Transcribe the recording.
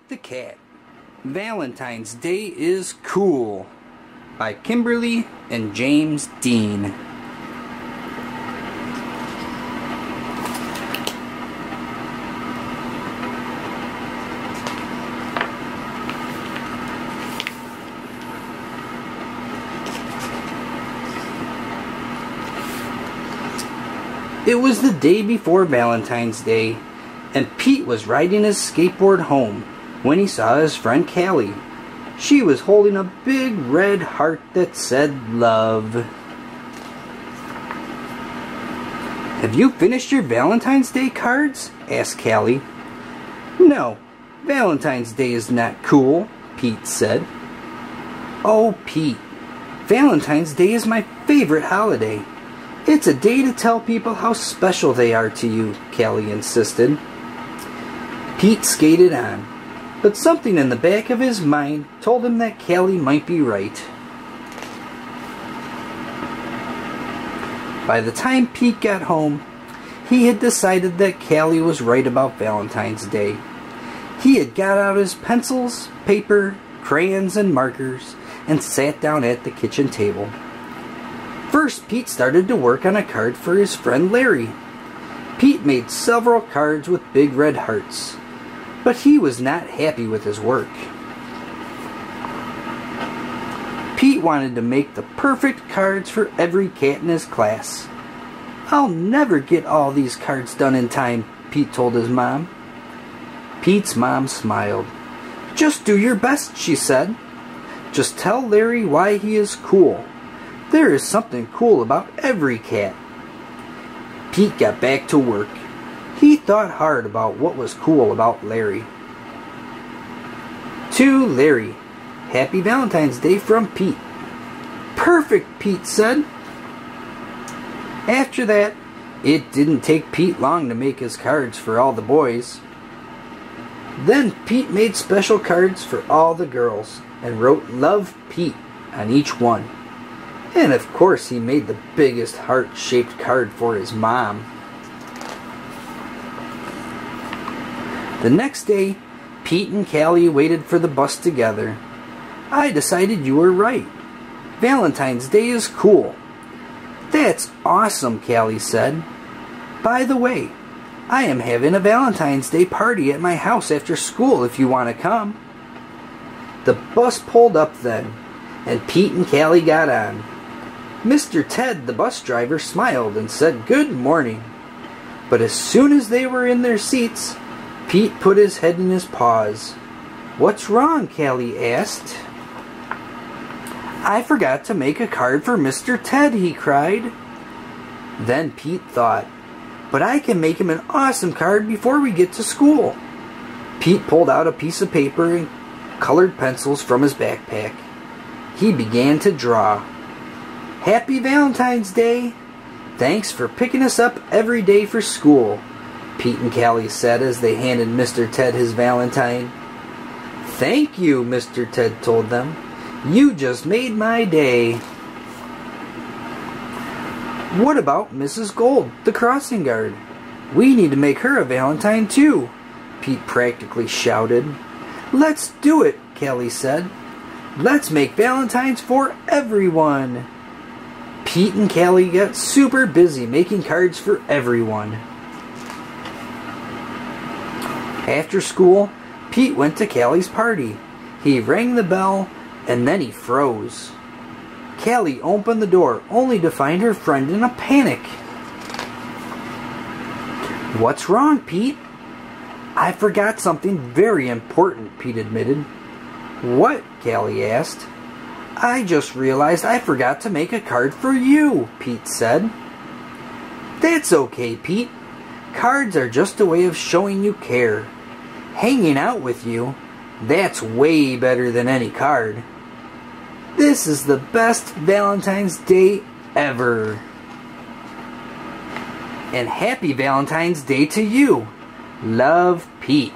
the Cat. Valentine's Day is Cool by Kimberly and James Dean. It was the day before Valentine's Day, and Pete was riding his skateboard home when he saw his friend Callie. She was holding a big red heart that said love. "Have you finished your Valentine's Day cards?" asked Callie. "No, Valentine's Day is not cool," Pete said. "Oh, Pete, Valentine's Day is my favorite holiday. It's a day to tell people how special they are to you," Callie insisted. Pete skated on, but something in the back of his mind told him that Callie might be right. By the time Pete got home, he had decided that Callie was right about Valentine's Day. He had got out his pencils, paper, crayons, and markers and sat down at the kitchen table. First, Pete started to work on a card for his friend Larry. Pete made several cards with big red hearts, but he was not happy with his work. Pete wanted to make the perfect cards for every cat in his class. "I'll never get all these cards done in time," Pete told his mom. Pete's mom smiled. "Just do your best," she said. "Just tell Larry why he is cool. There is something cool about every cat." Pete got back to work. He thought hard about what was cool about Larry. To Larry, Happy Valentine's Day from Pete. "Perfect," Pete said. After that, it didn't take Pete long to make his cards for all the boys. Then Pete made special cards for all the girls and wrote "Love Pete" on each one. And of course he made the biggest heart-shaped card for his mom. The next day, Pete and Callie waited for the bus together. "I decided you were right. Valentine's Day is cool." "That's awesome," Callie said. "By the way, I am having a Valentine's Day party at my house after school if you want to come." The bus pulled up then, and Pete and Callie got on. Mr. Ted, the bus driver, smiled and said good morning. But as soon as they were in their seats, Pete put his head in his paws. "What's wrong?" Callie asked. "I forgot to make a card for Mr. Ted," he cried. Then Pete thought, "But I can make him an awesome card before we get to school." Pete pulled out a piece of paper and colored pencils from his backpack. He began to draw. "Happy Valentine's Day! Thanks for picking us up every day for school," Pete and Callie said as they handed Mr. Ted his Valentine. "Thank you," Mr. Ted told them. "You just made my day." "What about Mrs. Gold, the crossing guard? We need to make her a Valentine too," Pete practically shouted. "Let's do it," Callie said. "Let's make Valentines for everyone." Pete and Callie got super busy making cards for everyone. After school, Pete went to Callie's party. He rang the bell, and then he froze. Callie opened the door, only to find her friend in a panic. "What's wrong, Pete?" "I forgot something very important," Pete admitted. "What?" Callie asked. "I just realized I forgot to make a card for you," Pete said. "That's okay, Pete. Cards are just a way of showing you care. Hanging out with you, that's way better than any card. This is the best Valentine's Day ever. And happy Valentine's Day to you. Love, Pete."